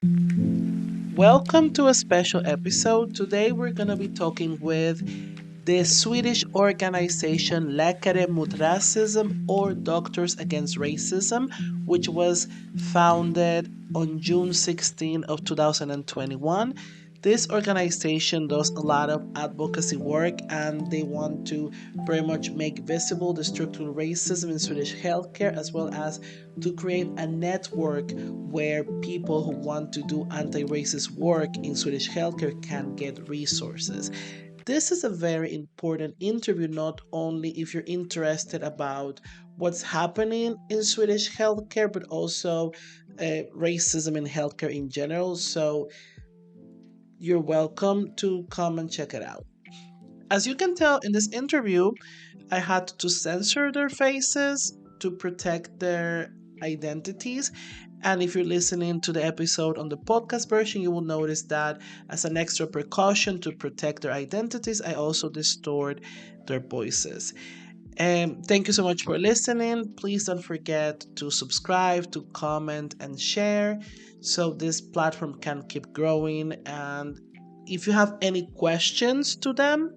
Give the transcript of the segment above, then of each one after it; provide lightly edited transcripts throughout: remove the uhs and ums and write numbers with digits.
Welcome to a special episode. Today we're going to be talking with the Swedish organization Läkare mot Rasism, or Doctors Against Racism, which was founded on June 16 of 2021. This organization does a lot of advocacy work, and they want to very much make visible the structural racism in Swedish healthcare, as well as to create a network where people who want to do anti-racist work in Swedish healthcare can get resources. This is a very important interview, not only if you're interested about what's happening in Swedish healthcare, but also racism in healthcare in general. So you're welcome to come and check it out. As you can tell in this interview, I had to censor their faces to protect their identities. And if you're listening to the episode on the podcast version, you will notice that as an extra precaution to protect their identities, I also distort their voices. And thank you so much for listening. Please don't forget to subscribe, to comment, and share so this platform can keep growing. And if you have any questions to them,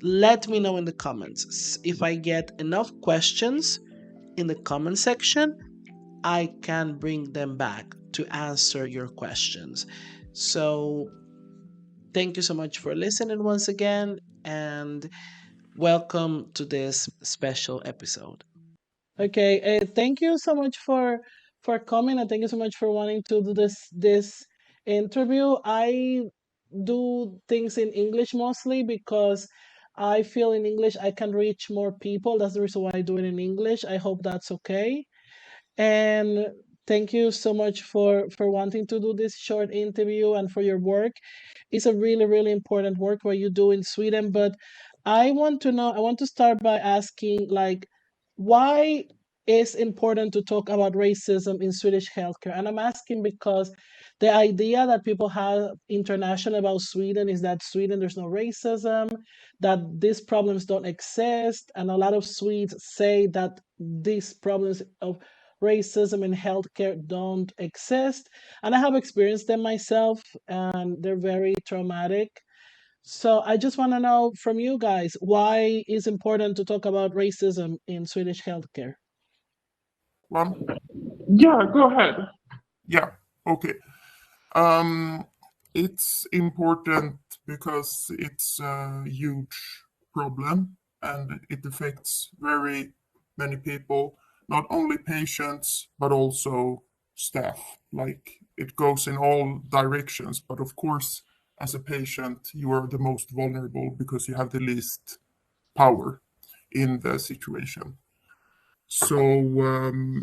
let me know in the comments. If I get enough questions in the comment section, I can bring them back to answer your questions. So, thank you so much for listening once again, and welcome to this special episode. Okay, thank you so much for coming, and thank you so much for wanting to do this interview. I do things in English mostly because I feel in English I can reach more people. That's the reason why I do it in English. I hope that's okay. And thank you so much for wanting to do this short interview and for your work. It's a really important work what you do in Sweden. But I want to know. I want to start by asking, like, why is important to talk about racism in Swedish healthcare? And I'm asking because the idea that people have international about Sweden is that Sweden there's no racism, that these problems don't exist, and a lot of Swedes say that these problems of racism in healthcare don't exist. And I have experienced them myself, and they're very traumatic. So I just want to know from you guys, why is important to talk about racism in Swedish healthcare? One? Yeah, go ahead. Yeah, okay. Um, it's important because it's a huge problem and it affects very many people, not only patients, but also staff. Like it goes in all directions. But of course, as a patient, you are the most vulnerable because you have the least power in the situation. So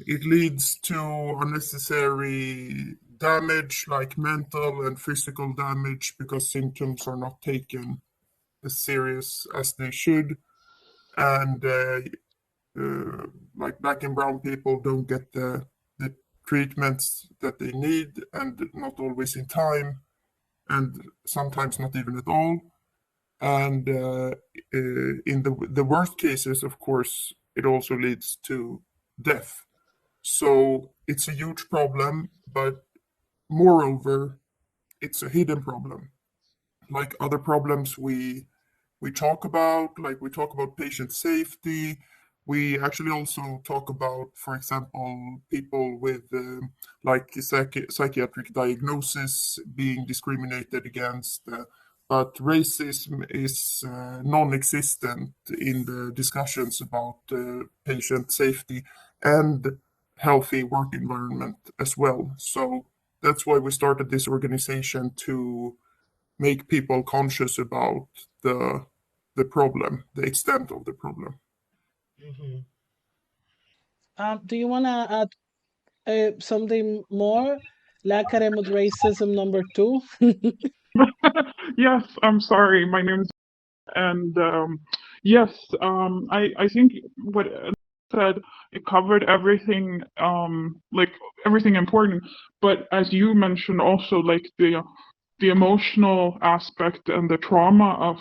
it leads to unnecessary damage, like mental and physical damage, because symptoms are not taken as serious as they should. And like black and brown people don't get the treatments that they need, and not always in time, and sometimes not even at all. And in the worst cases, of course, it also leads to death. So it's a huge problem, but moreover, it's a hidden problem. Like other problems we talk about, like we talk about patient safety. We actually also talk about, for example, people with like psychiatric diagnosis being discriminated against. But racism is non-existent in the discussions about patient safety and healthy work environment as well. So that's why we started this organization, to make people conscious about the problem, the extent of the problem. Mhm. Do you want to add something more? Läkare mot racism number two. Yes, I'm sorry. My name is and yes, I think what Ed said, it covered everything, like everything important. But as you mentioned, also like the emotional aspect and the trauma of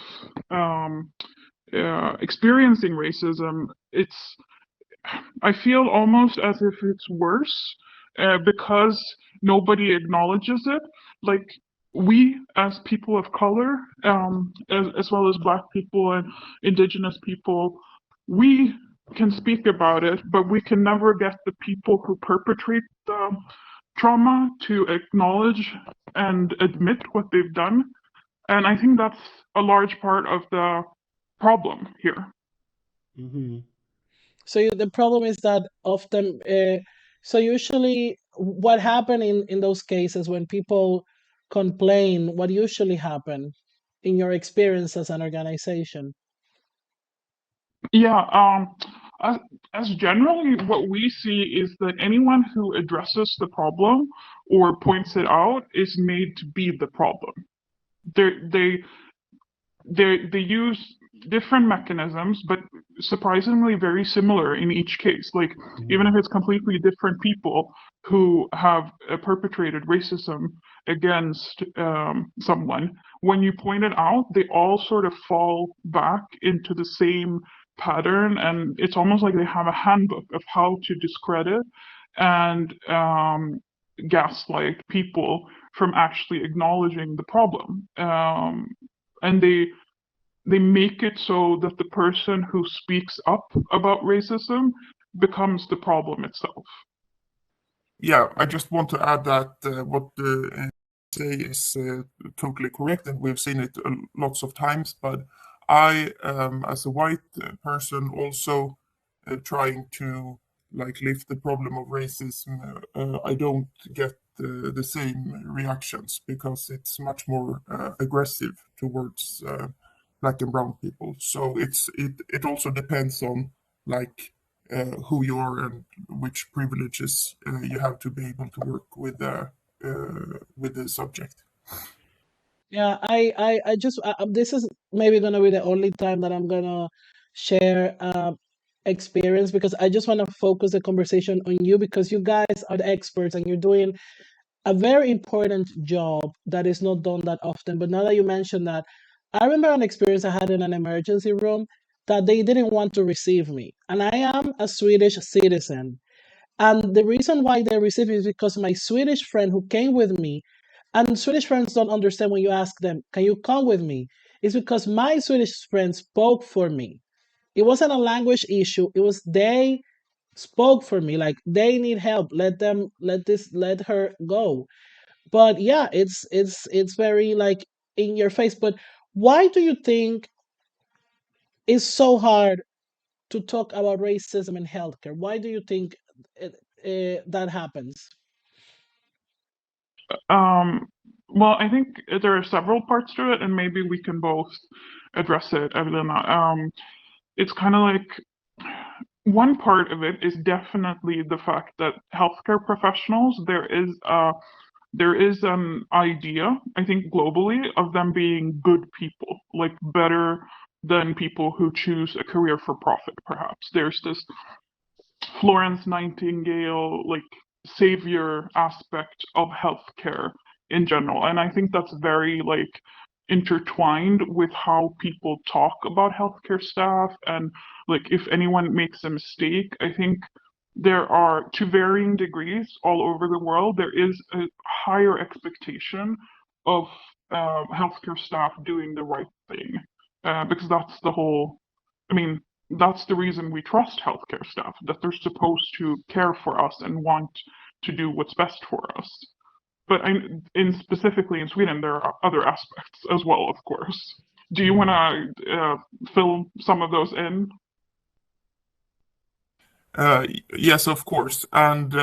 experiencing racism. I feel almost as if it's worse because nobody acknowledges it. Like, we as people of color, as well as Black people and Indigenous people, we can speak about it, but we can never get the people who perpetrate the trauma to acknowledge and admit what they've done. And I think that's a large part of the problem here. Hmm. So the problem is that often, so usually what happen in those cases when people complain, what usually happen in your experience as an organization? Yeah, as, as generally what we see is that anyone who addresses the problem or points it out is made to be the problem. They they they use different mechanisms, but surprisingly very similar in each case. Like, even if it's completely different people who have perpetrated racism against someone, when you point it out, they all sort of fall back into the same pattern, and it's almost like they have a handbook of how to discredit and gaslight people from actually acknowledging the problem. And they make it so that the person who speaks up about racism becomes the problem itself. Yeah, I just want to add that what say is totally correct, and we've seen it lots of times. But I, as a white person, also trying to like lift the problem of racism, I don't get the same reactions because it's much more aggressive towards black and brown people. So it also depends on like who you are and which privileges you have to be able to work with the subject. Yeah, I just this is maybe gonna be the only time that I'm gonna share experience, because I just want to focus the conversation on you, because you guys are the experts and you're doing a very important job that is not done that often. But now that you mentioned that, I remember an experience I had in an emergency room that they didn't want to receive me, and I am a Swedish citizen. And the reason why they received me is because my Swedish friend who came with me, and Swedish friends don't understand when you ask them, "Can you come with me?" It's because my Swedish friend spoke for me. It wasn't a language issue. It was they spoke for me. Like, they need help. Let her go. But yeah, it's very like in your face. But why do you think it's so hard to talk about racism in healthcare? Why do you think that happens? Um, well, I think there are several parts to it, and maybe we can both address it, Evelina. It's kind of like one part of it is definitely the fact that healthcare professionals, there is an idea, I think globally, of them being good people, like better than people who choose a career for profit, perhaps. There's this Florence Nightingale, like, savior aspect of healthcare in general. And I think that's very, like, intertwined with how people talk about healthcare staff. And, like, if anyone makes a mistake, I think there are, to varying degrees all over the world, there is a higher expectation of healthcare staff doing the right thing. Because that's the whole, I mean, that's the reason we trust healthcare staff, that they're supposed to care for us and want to do what's best for us. But in specifically in Sweden, there are other aspects as well, of course. Do you want to fill some of those in? Yes, of course. And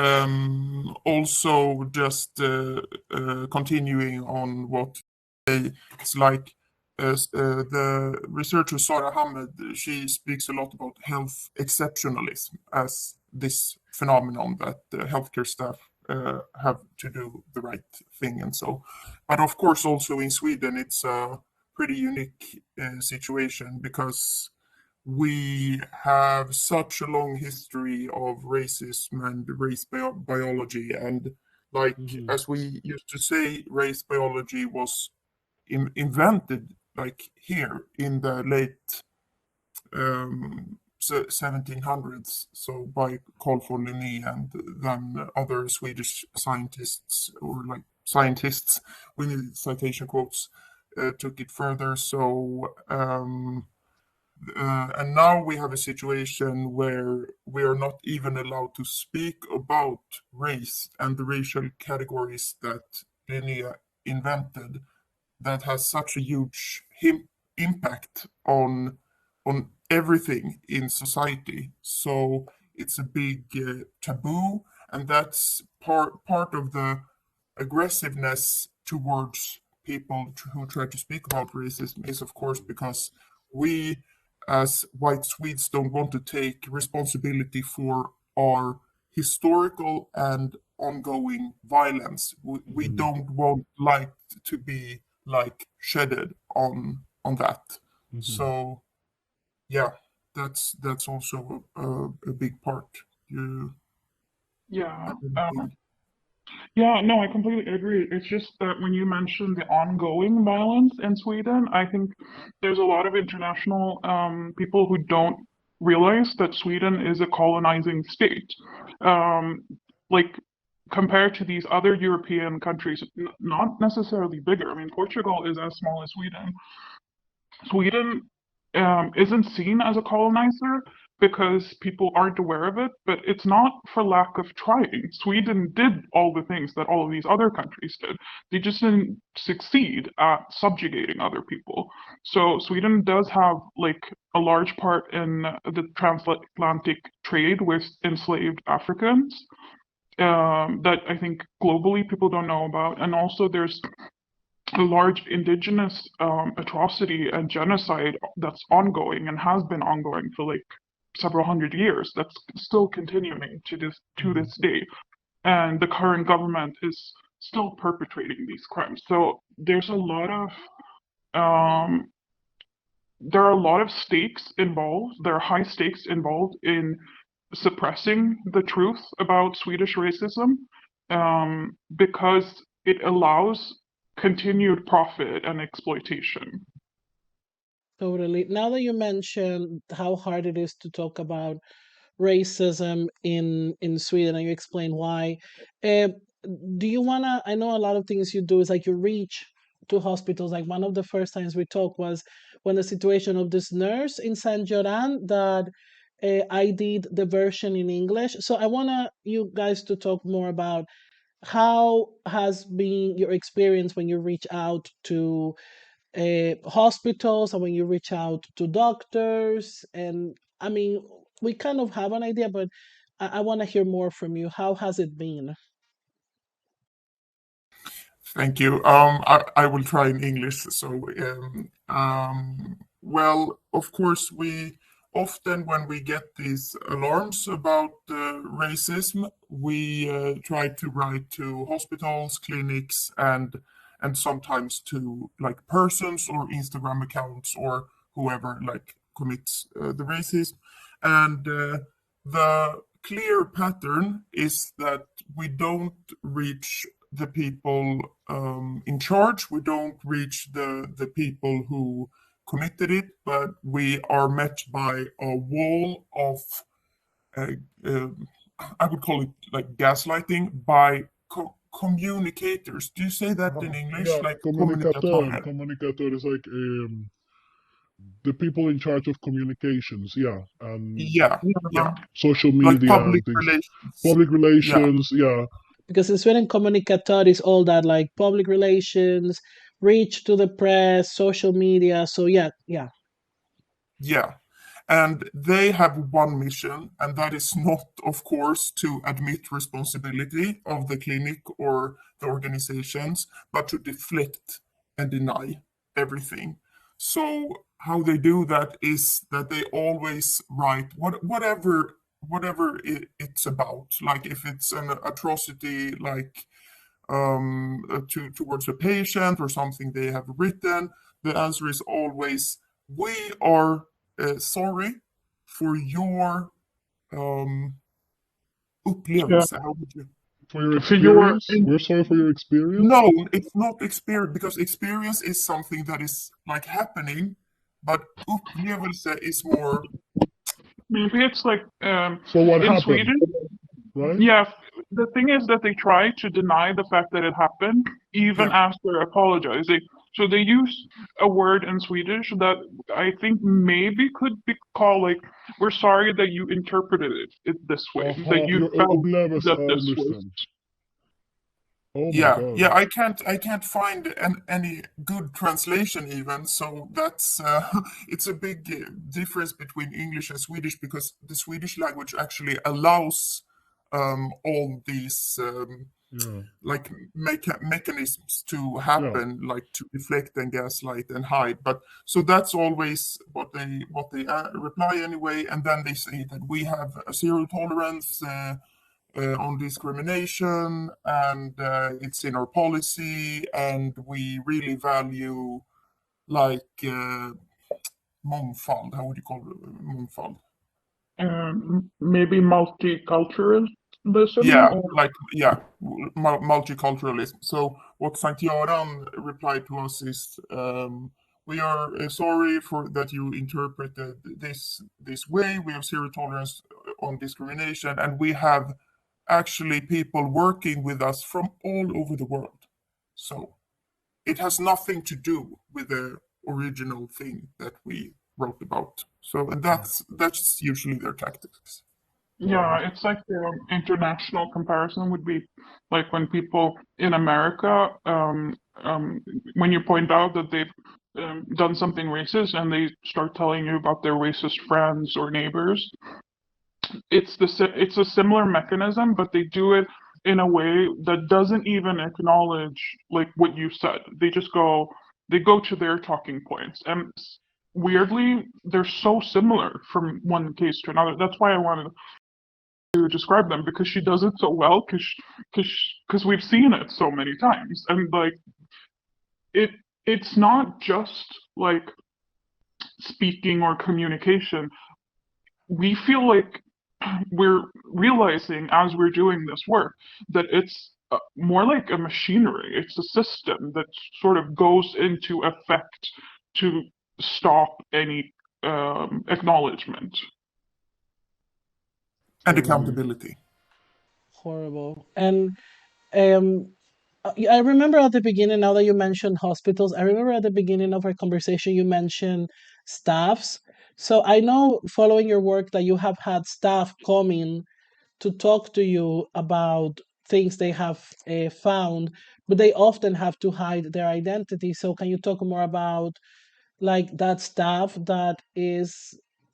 also just continuing on what it's like the researcher Sarah Hamed, she speaks a lot about health exceptionalism as this phenomenon that healthcare staff have to do the right thing and so. But of course, also in Sweden, it's a pretty unique situation because we have such a long history of racism and race biology. And like, Mhm. as we used to say, race biology was invented like here in the late 1700s, so by Carl von Linné, and then other Swedish scientists, or like scientists, we need citation quotes, took it further. So and now we have a situation where we are not even allowed to speak about race and the racial categories that Linné invented, that has such a huge impact on everything in society. So it's a big taboo, and that's part of the aggressiveness towards people who try to speak about racism, is of course because we as white Swedes don't want to take responsibility for our historical and ongoing violence. We don't want light to be like shedded on that. So yeah, that's also a big part. You Yeah. have anything? Yeah, no, I completely agree. It's just that when you mentioned the ongoing violence in Sweden, I think there's a lot of international people who don't realize that Sweden is a colonizing state. Um, like compared to these other European countries, not necessarily bigger. I mean, Portugal is as small as Sweden. Sweden isn't seen as a colonizer because people aren't aware of it, but it's not for lack of trying. Sweden did all the things that all of these other countries did. They just didn't succeed at subjugating other people. So Sweden does have like a large part in the transatlantic trade with enslaved Africans. That I think globally people don't know about. And also there's a large indigenous atrocity and genocide that's ongoing and has been ongoing for like several hundred years. That's still continuing to this day, and the current government is still perpetrating these crimes. So um, there are a lot of stakes involved. There are high stakes involved in suppressing the truth about Swedish racism, because it allows continued profit and exploitation. Totally. Now that you mentioned how hard it is to talk about racism in Sweden, and you explain why, uh, do you wanna? I know a lot of things you do is like you reach to hospitals. Like one of the first times we talked was when the situation of this nurse in San Joran that I did the version in English. So I wanna you guys to talk more about how has been your experience when you reach out to hospitals and when you reach out to doctors. And I mean, we kind of have an idea, but I want to hear more from you. How has it been? Thank you. I will try in English. So, well, of course, we often, when we get these alarms about racism, we try to write to hospitals, clinics, and sometimes to like persons or Instagram accounts or whoever like commits the racism. And the clear pattern is that we don't reach the people in charge. We don't reach the people who committed it, but we are met by a wall of, uh, uh, I would call it like gaslighting by communicators. Do you say that in English? Yeah, Like communicator. kommunikatörer? Communicator is like the people in charge of communications. Yeah, and Yeah, Yeah. yeah. social Like media and public things. relations. Public Yeah, relations. Yeah, Because in Sweden, communicator is all that, like public relations, reach to the press, social media. So yeah, yeah. yeah. And they have one mission, and that is not, of course, to admit responsibility of the clinic or the organizations, but to deflect and deny everything. So how they do that is that they always write whatever it's about. Like if it's an atrocity, like towards a patient or something they have written, the answer is always, we are sorry for your um, Yeah. upplevelse. How would you? for your For your experience. We're sorry for your experience. No, it's not experience, because experience is something that is like happening, but upplevelse is more maybe it's like So what in happened, Sweden. right? Yeah, the thing is that they try to deny the fact that it happened, even Yeah. after apologizing. So they use a word in Swedish that I think maybe could be called like, "We're sorry that you interpreted it this way, that Aha, you jag felt upplever that så, this was." understand. Oh my Yeah, god. yeah, I can't find any good translation even. So that's it's a big difference between English and Swedish, because the Swedish language actually allows all these Yeah, like mechanisms to yeah. happen, like to deflect and gaslight and hide. But so that's always what they reply anyway, and then they say that we have a zero tolerance. On discrimination, and it's in our policy, and we really value like mångfald. How would you call it? Mångfald. Maybe multiculturalism, Yeah, or like multiculturalism. So what Sankt Göran replied to us is, we are sorry for that you interpreted this way. We have zero tolerance on discrimination, and we have actually people working with us from all over the world. So it has nothing to do with the original thing that we wrote about. So, and that's usually their tactics. yeah, it's like the international comparison would be like when people in America, when you point out that they've done something racist and they start telling you about their racist friends or neighbors. It's a similar mechanism, but they do it in a way that doesn't even acknowledge like what you said. They go to their talking points, and weirdly, they're so similar from one case to another. That's why I wanted to describe them, because she does it so well, because we've seen it so many times, and like it it's not just like speaking or communication. We feel like we're realizing as we're doing this work that it's more like a machinery. It's a system that sort of goes into effect to stop any acknowledgement. And Mm, accountability. horrible. And um, I remember at the beginning, now that you mentioned hospitals, I remember at the beginning of our conversation, you mentioned staffs. So I know following your work that you have had staff coming to talk to you about things they have found, but they often have to hide their identity. So can you talk more about like that staff that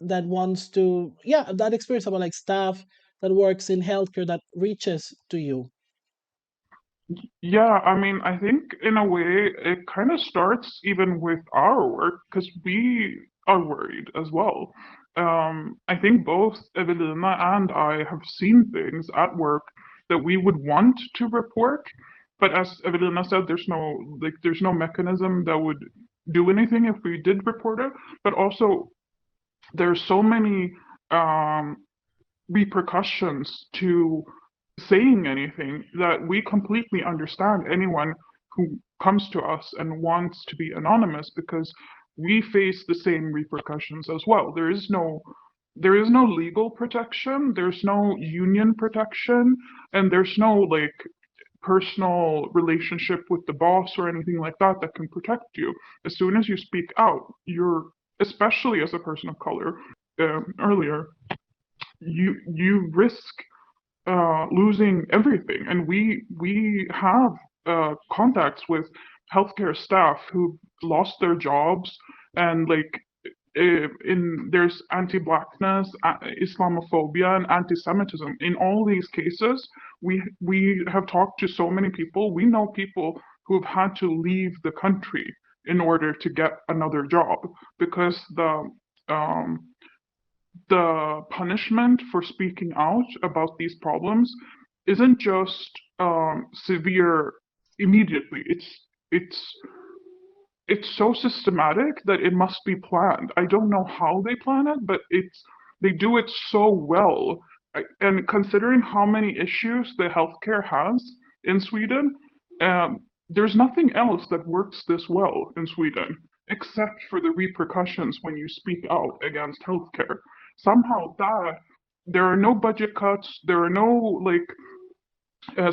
wants to, yeah, that experience about like staff that works in healthcare that reaches to you? Yeah, I mean, I think in a way it kind of starts even with our work because we are worried as well. I think both Evelina and I have seen things at work that we would want to report, but as Evelina said, there's no mechanism that would do anything if we did report it. But also, there's so many um, repercussions to saying anything that we completely understand anyone who comes to us and wants to be anonymous, because we face the same repercussions as well. There is no legal protection, there's no union protection, and there's no like personal relationship with the boss or anything like that that can protect you. As soon as you speak out, you're, especially as a person of color, earlier, you risk losing everything. And we have contacts with healthcare staff who lost their jobs, and like there's anti-blackness, Islamophobia, and anti-Semitism. In all these cases, we have talked to so many people. We know people who have had to leave the country in order to get another job because um, the punishment for speaking out about these problems isn't just severe immediately. It's it's so systematic that it must be planned. I don't know how they plan it, but they do it so well. And considering how many issues the healthcare has in Sweden, there's nothing else that works this well in Sweden except for the repercussions when you speak out against healthcare. somehow that there are no budget cuts, there are no like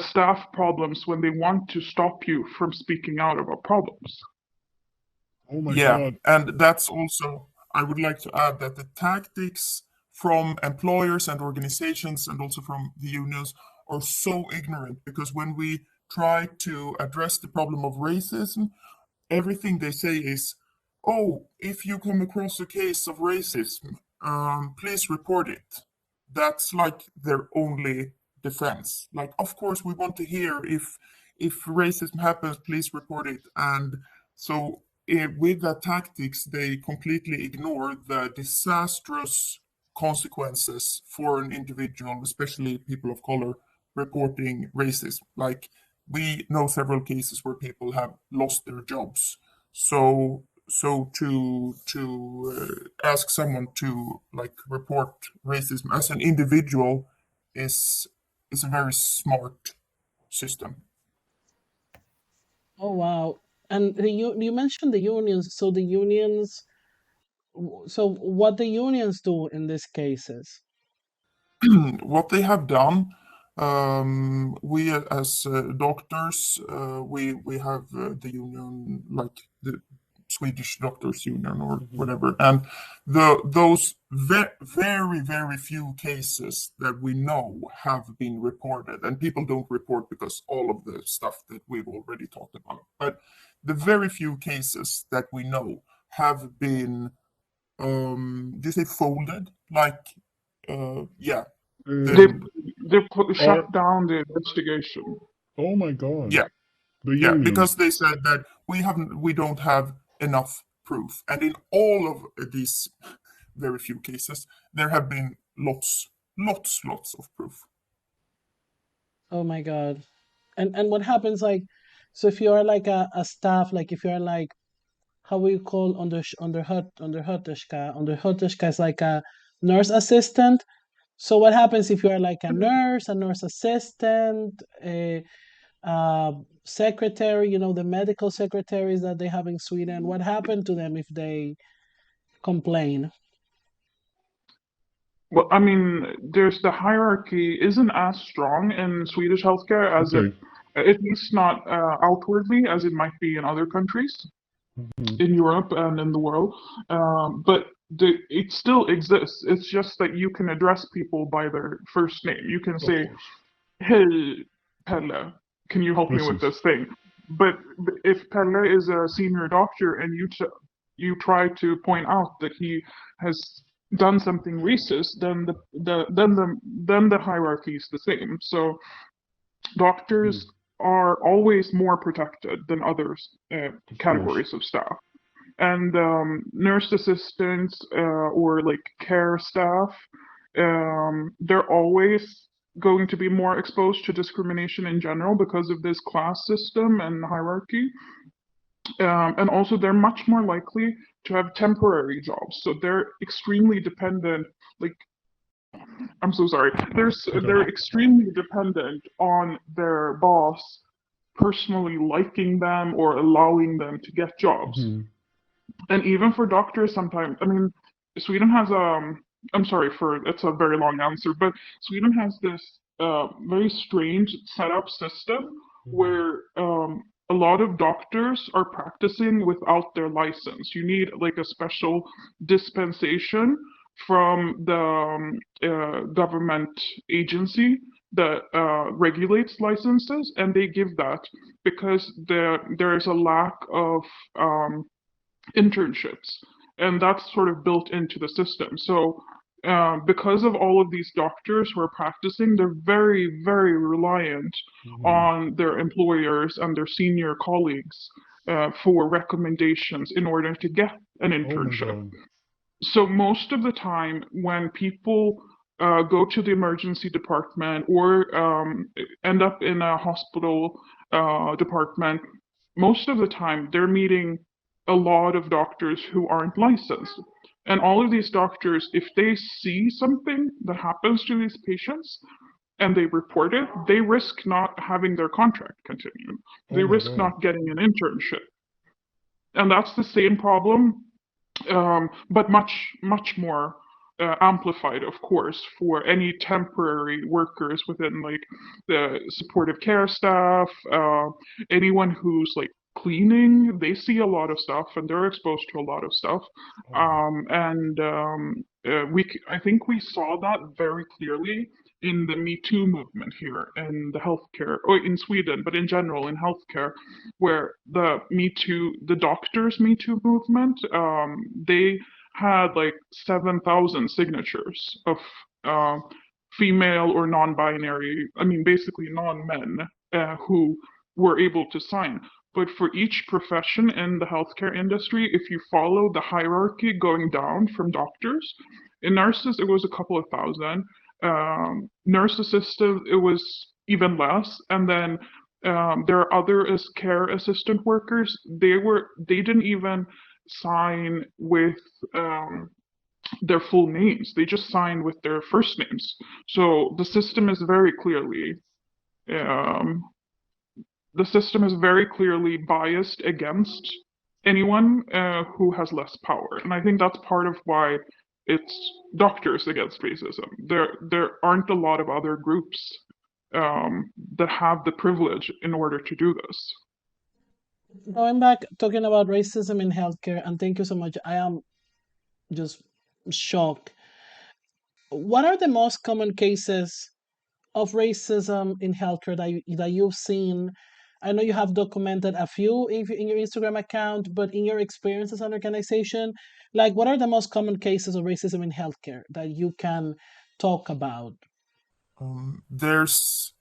staff problems when they want to stop you from speaking out about problems. Oh my Yeah, God. and that's also, I would like to add that the tactics from employers and organizations and also from the unions are so ignorant, because when we try to address the problem of racism, everything they say is, oh, if you come across a case of racism, please report it. That's like their only defense. Like, of course, we want to hear if racism happens, please report it. And so, with that tactics, they completely ignore the disastrous consequences for an individual, especially people of color, reporting racism. Like, we know several cases where people have lost their jobs. So to ask someone to like report racism as an individual is a very smart system. Oh wow. And you mentioned the unions. So the unions. So what the unions do in these cases? What they have done, we as doctors, we have the union, like the Swedish Doctors Union or whatever, and those very few cases that we know have been reported, and people don't report because all of the stuff that we've already talked about, but the very few cases that we know have been, do you say folded? Like, yeah, They Um, then shut are down the investigation. Oh my God. yeah, The yeah, unions. because they said that we don't have enough proof, and in all of these very few cases, there have been lots of proof. Oh my God. And what happens like, so if you are like a staff, like if you're like, how we call undersköterska is like a nurse assistant. So what happens if you are like a nurse assistant, a secretary, the medical secretaries that they have in Sweden? What happened to them if they complain? Well, I mean, there's the hierarchy isn't as strong in Swedish healthcare as it, Okay. at least not outwardly, as it might be in other countries Mhm. in Europe and in the world. But it still exists. It's just that you can address people by their first name. You can Of say, course. "Hey, Pelle, can you help me with Precis. this thing?" But if Pelle is a senior doctor and you try to point out that he has done something racist, then the hierarchy is the same. So Mm. doctors are always more protected than other Of course. categories of staff. And nurse assistants or like care staff, they're always going to be more exposed to discrimination in general because of this class system and hierarchy. And also, they're much more likely to have temporary jobs. So they're extremely dependent. Like, I'm so sorry. Okay. They're extremely dependent on their boss personally liking them or allowing them to get jobs. Mhm. And even for doctors, sometimes, I mean, Sweden has I'm sorry for it's a very long answer, but Sweden has this very strange setup system Mhm. where a lot of doctors are practicing without their license. You need like a special dispensation from the government agency that regulates licenses, and they give that because there is a lack of um, internships, and that's sort of built into the system. So, because of all of these doctors who are practicing, they're very reliant Mhm. on their employers and their senior colleagues for recommendations in order to get an Oh my internship. God. So most of the time, when people go to the emergency department or end up in a hospital department, most of the time they're meeting a lot of doctors who aren't licensed. And all of these doctors, if they see something that happens to these patients and they report it, they risk not having their contract continue. Oh They my risk God. not getting an internship. And that's the same problem, but much more. amplified, of course, for any temporary workers within like the supportive care staff, anyone who's like cleaning. They see a lot of stuff and they're exposed to a lot of stuff. I think we saw that very clearly in the Me Too movement here in the healthcare, or in Sweden, but in general in healthcare, where the doctors Me Too movement, they had like 7,000 signatures of uh, female or non-binary, I mean, basically non-men, who were able to sign. But for each profession in the healthcare industry, if you follow the hierarchy going down from doctors, in nurses it was a couple of thousand. Nurse assistant, it was even less, and then there are other as care assistant workers. They didn't even sign with their full names. They just sign with their first names. So um, the system is very clearly biased against anyone who has less power, and I think that's part of why it's doctors against racism. There aren't a lot of other groups that have the privilege in order to do this. Going back, talking about racism in healthcare, and thank you so much. I am just shocked. What are the most common cases of racism in healthcare that you've seen? I know you have documented a few in your Instagram account, but in your experience as an organization, like what are the most common cases of racism in healthcare that you can talk about? There's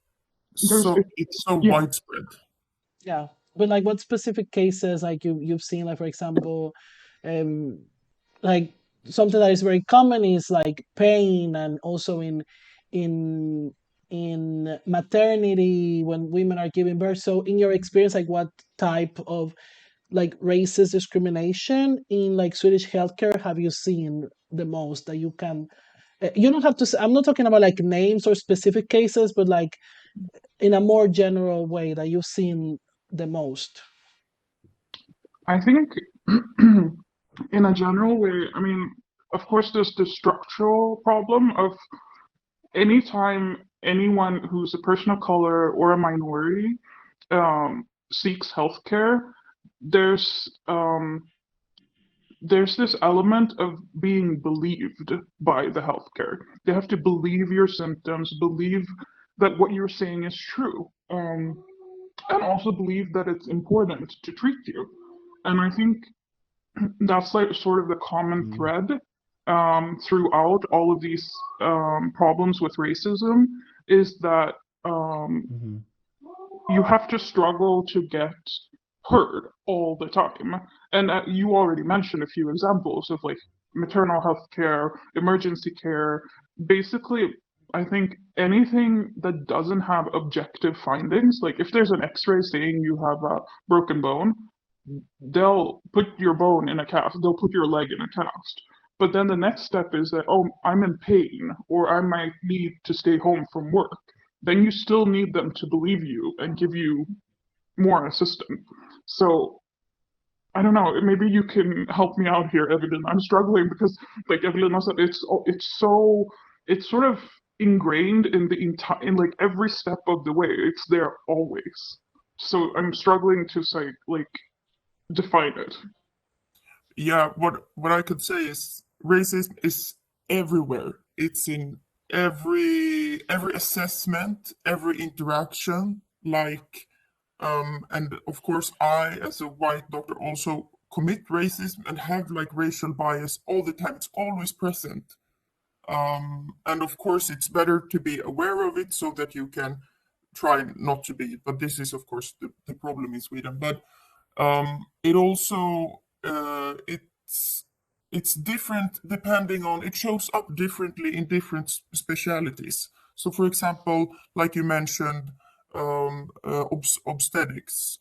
There's, it's so yeah, widespread. Yeah, but like what specific cases like you've seen, like for example, um, like something that is very common is like pain, and also in in maternity when women are giving birth. So in your experience, like what type of like racist discrimination in like Swedish healthcare have you seen the most that you can you don't have to I'm not talking about like names or specific cases, but like in a more general way that you've seen the most. I think in a general way, I mean, of course, there's the structural problem of anytime anyone who's a person of color or a minority seeks healthcare, there's there's this element of being believed by the healthcare. They have to believe your symptoms, believe that what you're saying is true, and also believe that it's important to treat you. And I think that's like sort of the common thread throughout all of these problems with racism is that you have to struggle to get heard all the time. And you already mentioned a few examples of like maternal health care, emergency care. Basically, I think anything that doesn't have objective findings, like if there's an x-ray saying you have a broken bone, they'll put your bone in a cast, they'll put your leg in a cast. But then the next step is that, oh, I'm in pain, or I might need to stay home from work. Then you still need them to believe you and give you more assistance. So I don't know. Maybe you can help me out here, Evelyn. I'm struggling because, like Evelyn said, it's sort of ingrained in the entire in like every step of the way. It's there always. So I'm struggling to say like define it. Yeah, what I could say is racism is everywhere. It's in every assessment, every interaction. Like, and of course, I as a white doctor also commit racism and have like racial bias all the time. It's always present. And of course, it's better to be aware of it so that you can try not to be. But this is, of course, the problem in Sweden. But it also it's different depending on it shows up differently in different specialities. So, for example, like you mentioned, obstetrics,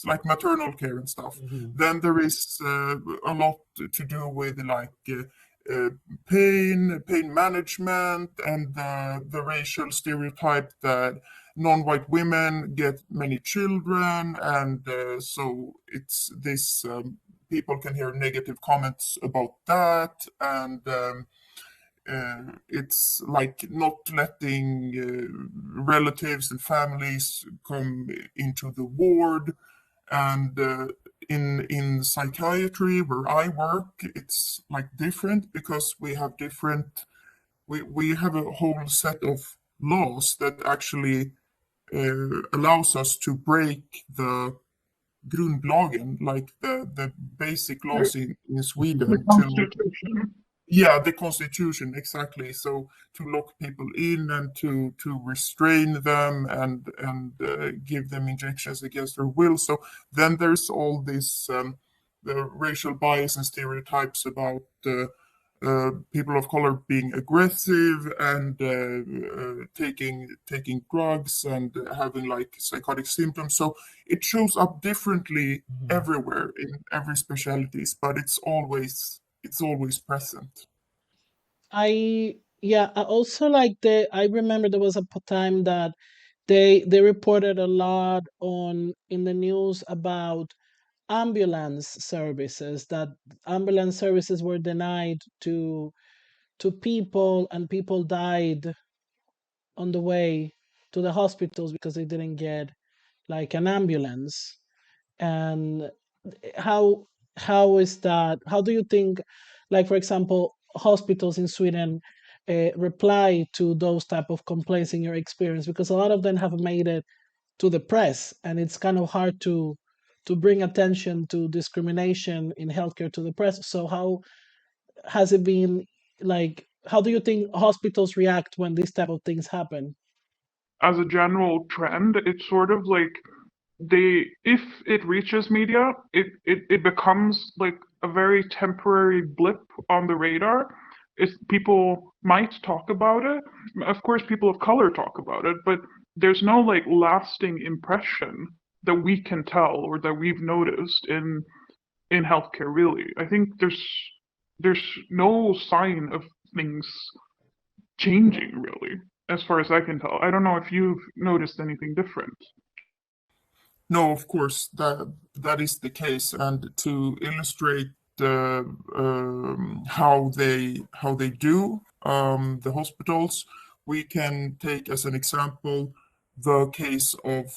like maternal care and stuff. Then there is a lot to do with like pain management, and the racial stereotype that non-white women get many children, and so it's this people can hear negative comments about that, and it's like not letting relatives and families come into the ward. And in psychiatry, where I work, it's like different because we have a whole set of laws that actually allows us to break the grundlagen, like the basic laws in The Sweden, to Constitution. yeah, the constitution, exactly. So to lock people in and to restrain them and give them injections against their will. So then there's all this the racial bias and stereotypes about people of color being aggressive and taking drugs and having like psychotic symptoms. So it shows up differently everywhere in every specialties, but it's always present. I also like I remember there was a time that they reported a lot on in the news about ambulance services, that ambulance services were denied to people, and people died on the way to the hospitals because they didn't get like an ambulance. And how how is that, how do you think, like for example, hospitals in Sweden reply to those type of complaints in your experience? Because a lot of them have made it to the press, and it's kind of hard to bring attention to discrimination in healthcare to the press. So how has it been, like how do you think hospitals react when these type of things happen? As a general trend, it's sort of like if it reaches media, it becomes like a very temporary blip on the radar. If people might talk about it, of course, people of color talk about it, but there's no like lasting impression that we can tell or that we've noticed in healthcare. Really, I think there's no sign of things changing really, as far as I can tell. I don't know if you've noticed anything different. No, of course, that is the case. And to illustrate how they do the hospitals, we can take as an example the case of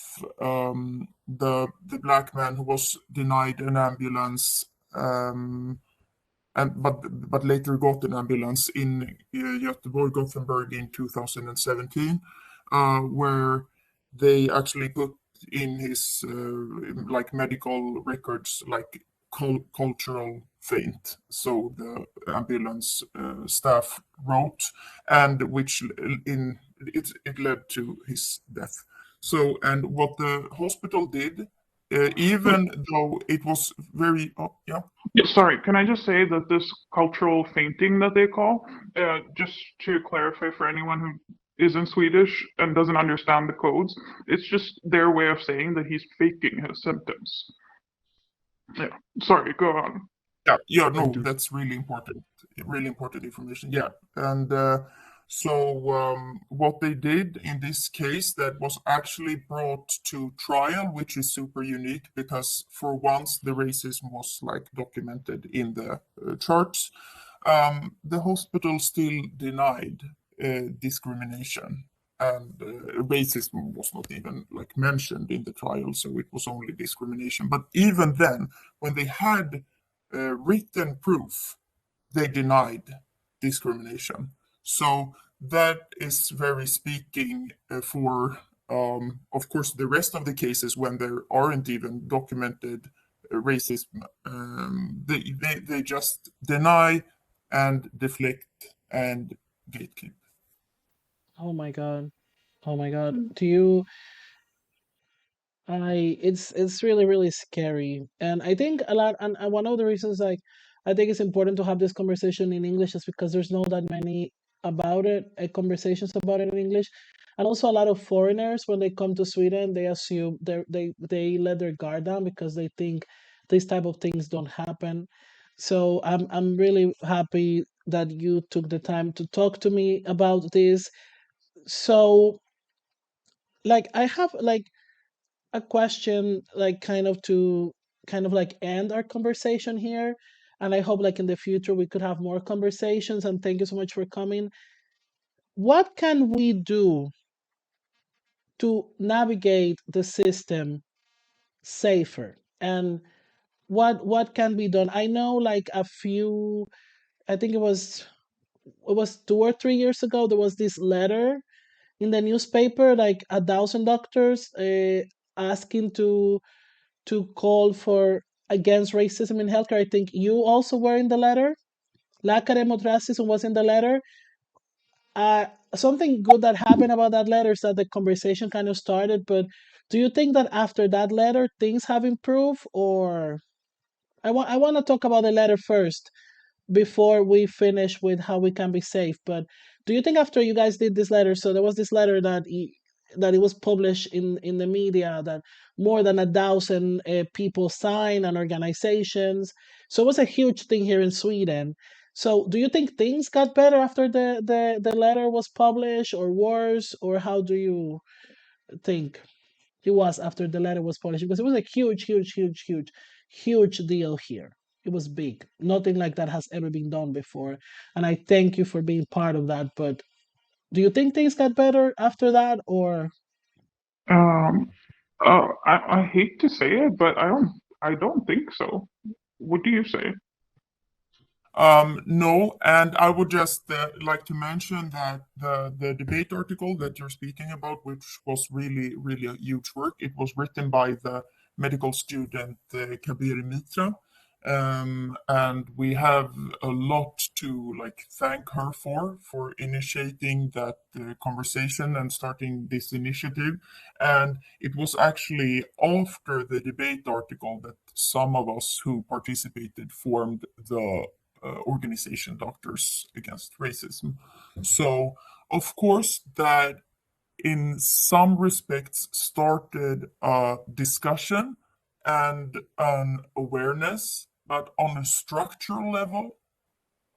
the black man who was denied an ambulance, and but later got an ambulance in Göteborg, Gothenburg in 2017, where they actually put in his like medical records like cultural faint. So the ambulance staff wrote, and which in it led to his death. So, and what the hospital did, even though it was very, oh, yeah. Yeah, sorry, can I just say that this cultural fainting that they call, just to clarify for anyone who isn't Swedish and doesn't understand the codes, it's just their way of saying that he's faking his symptoms. Yeah, sorry, go on. Yeah, no, that's really important information. Yeah, and so what they did in this case that was actually brought to trial, which is super unique because for once the racism was like documented in the charts. The hospital still denied discrimination, and racism was not even like mentioned in the trial, so it was only discrimination. But even then, when they had written proof, they denied discrimination. So that is very speaking for, of course, the rest of the cases when there aren't even documented racism. They just deny and deflect and gatekeep. Oh my god. Oh my god. Do you I it's really really scary. And I think a lot, and one of the reasons like I think it's important to have this conversation in English is because there's not that many about it, conversations about it in English. And also a lot of foreigners when they come to Sweden, they assume they let their guard down because they think these type of things don't happen. So I'm really happy that you took the time to talk to me about this. So like I have like a question, like kind of to kind of like end our conversation here. And I hope like in the future we could have more conversations. And thank you so much for coming. What can we do to navigate the system safer? And what can be done? I know like a few, I think it was 2 or 3 years ago, there was this letter in the newspaper, like 1,000 doctors asking to call for against racism in healthcare. I think you also were in the letter. Läkare mot Rasism was in the letter. Uh, Something good that happened about that letter is that the conversation kind of started. But do you think that after that letter things have improved, or I want to talk about the letter first before we finish with how we can be safe. But do you think after you guys did this letter, so there was this letter that it was published in the media that more than 1,000 people signed and organizations. So it was a huge thing here in Sweden. So do you think things got better after the letter was published, or worse, or how do you think it was after the letter was published? Because it was a huge, huge, huge, huge, huge deal here. It was big. Nothing like that has ever been done before. And I thank you for being part of that. But do you think things got better after that, or? Um, I hate to say it, but I don't think so. What do you say? No, and I would just like to mention that the debate article that you're speaking about, which was really, really a huge work, it was written by the medical student Kabir Mitra. And we have a lot to like thank her for initiating that conversation and starting this initiative. And it was actually after the debate article that some of us who participated formed the organization Doctors Against Racism. So, of course, that in some respects started a discussion and an awareness, but on a structural level,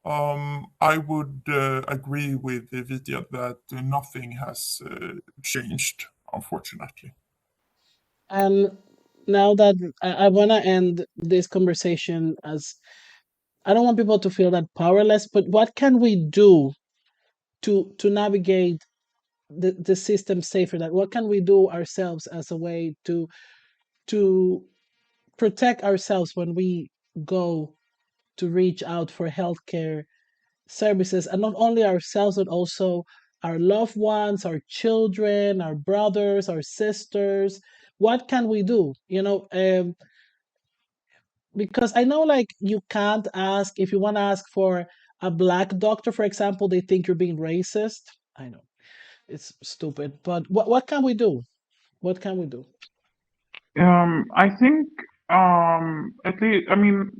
I would agree with Vidya that nothing has changed, unfortunately. And now that I want to end this conversation, as I don't want people to feel that powerless, but what can we do to navigate the system safer? That what can we do ourselves as a way to protect ourselves when we go to reach out for healthcare services, and not only ourselves but also our loved ones, our children, our brothers, our sisters? What can we do? Because I know like you can't ask, if you want to ask for a black doctor, for example, they think you're being racist. I know it's stupid, but what can we do? What can we do? I think at least, I mean,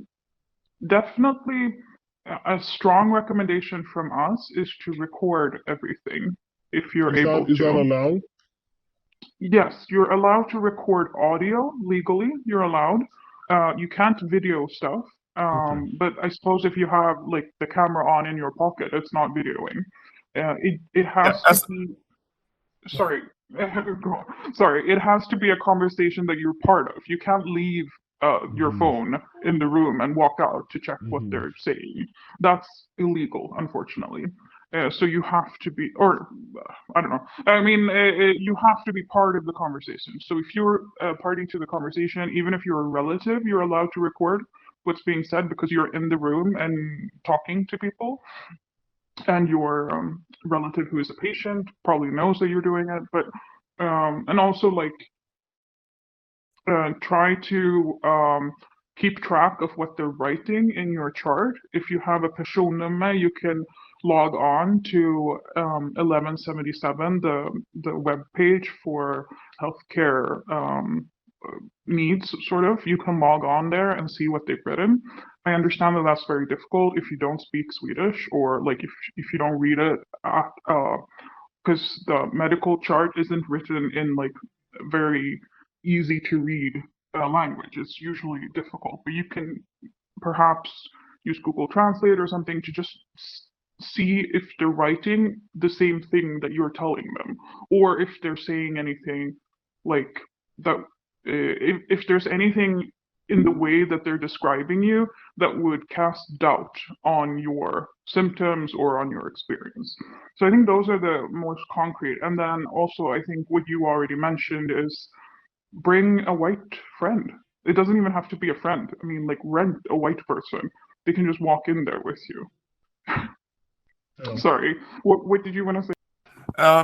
definitely a strong recommendation from us is to record everything if you're Is that able is that to. allowed? Yes, you're allowed to record audio legally. You're allowed. You can't video stuff. Okay. But I suppose if you have like the camera on in your pocket, it's not videoing. It Yeah, has to as be. Sorry, go on. Sorry. It has to be a conversation that you're part of. You can't leave your Mm-hmm. phone in the room and walk out to check what Mm-hmm. they're saying. That's illegal, unfortunately. So you have to be, or I don't know. I mean, you have to be part of the conversation. So if you're party to the conversation, even if you're a relative, you're allowed to record what's being said because you're in the room and talking to people, and your relative who is a patient probably knows that you're doing it. But and also like try to keep track of what they're writing in your chart. If you have a personnummer, you can log on to 1177, the web page for healthcare needs, sort of. You can log on there and see what they've written. I understand that that's very difficult if you don't speak Swedish, or like if you don't read it, because the medical chart isn't written in like very easy to read language. It's usually difficult, but you can perhaps use Google Translate or something to just see if they're writing the same thing that you're telling them, or if they're saying anything like that. If there's anything in the way that they're describing you that would cast doubt on your symptoms or on your experience. So I think those are the most concrete. And then also, I think what you already mentioned is bring a white friend. It doesn't even have to be a friend. I mean, like, rent a white person. They can just walk in there with you. Yeah. Sorry. What did you want to say?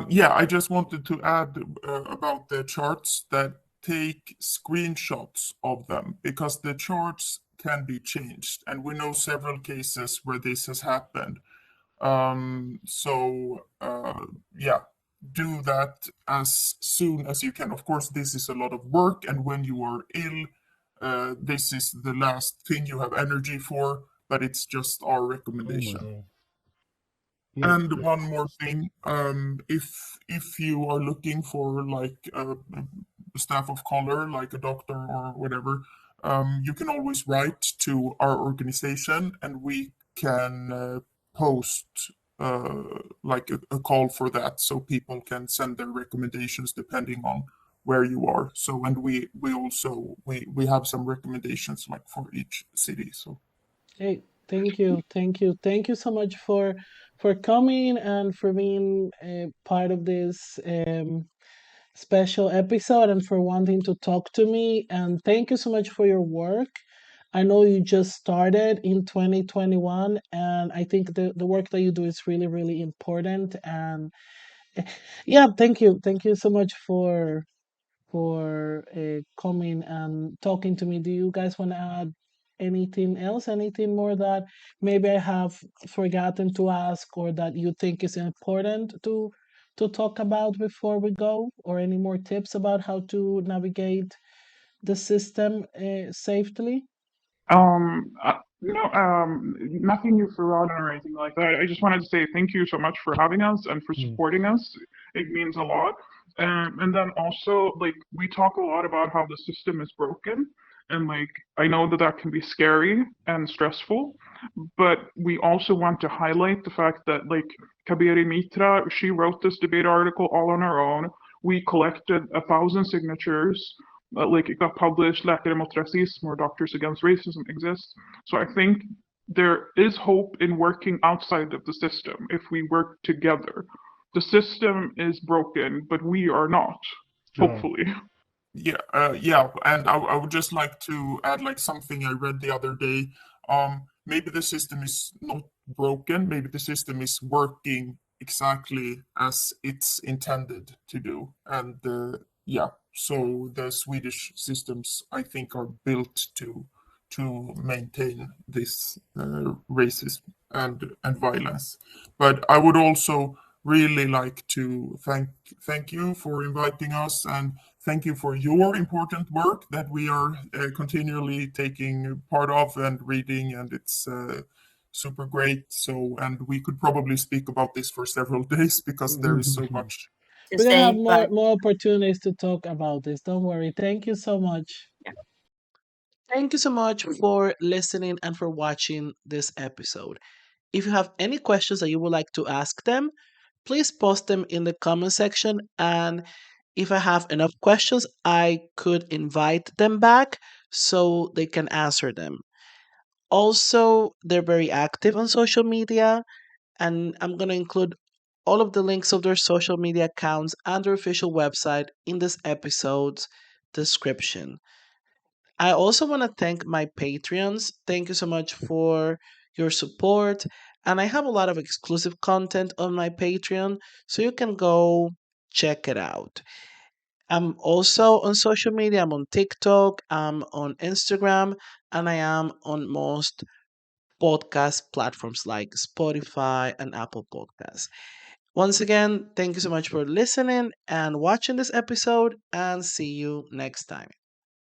Yeah, I just wanted to add about the charts that take screenshots of them because the charts can be changed, and we know several cases where this has happened. Yeah, do that as soon as you can. Of course, this is a lot of work, and when you are ill, this is the last thing you have energy for, but it's just our Oh my recommendation. God. And Yeah. one more thing, if you are looking for like a staff of color, like a doctor or whatever, you can always write to our organization, and we can post like a call for that, so people can send their recommendations depending on where you are. So, and we also we have some recommendations like for each city. So. Hey, thank you so much for coming and for being part of this special episode and for wanting to talk to me. And thank you so much for your work. I know you just started in 2021, and I think the work that you do is really, really important. And yeah, thank you so much for coming and talking to me. Do you guys want to add anything else? Anything more that maybe I have forgotten to ask or that you think is important to talk about before we go? Or any more tips about how to navigate the system safely? No, nothing you forgot or anything like that. I just wanted to say thank you so much for having us and for Mm. supporting us. It means a lot. And then also, like, we talk a lot about how the system is broken. And, like, I know that that can be scary and stressful, but we also want to highlight the fact that, like, Kabiri Mitra, she wrote this debate article all on her own. We collected 1,000 signatures. Like, it got published, Läkare mot Rasism, or Doctors Against Racism exists. So I think there is hope in working outside of the system if we work together. The system is broken, but we are not, Yeah. hopefully. Yeah, and I would just like to add like something I read the other day. Maybe the system is not broken. Maybe the system is working exactly as it's intended to do. And yeah, so the Swedish systems, I think, are built to maintain this racism and violence. But I would also really like to thank you for inviting us, and thank you for your important work that we are continually taking part of and reading, and it's super great. So, and we could probably speak about this for several days because there is so much. We're gonna have more opportunities to talk about this. Don't worry. Thank you so much. Thank you so much for listening and for watching this episode. If you have any questions that you would like to ask them, please post them in the comment section. And if I have enough questions, I could invite them back so they can answer them. Also, they're very active on social media, and I'm going to include all of the links of their social media accounts and their official website in this episode's description. I also want to thank my Patreons. Thank you so much for your support. And I have a lot of exclusive content on my Patreon, so you can go check it out. I'm also on social media. I'm on TikTok, I'm on Instagram, and I am on most podcast platforms like Spotify and Apple Podcasts. Once again, thank you so much for listening and watching this episode, and see you next time.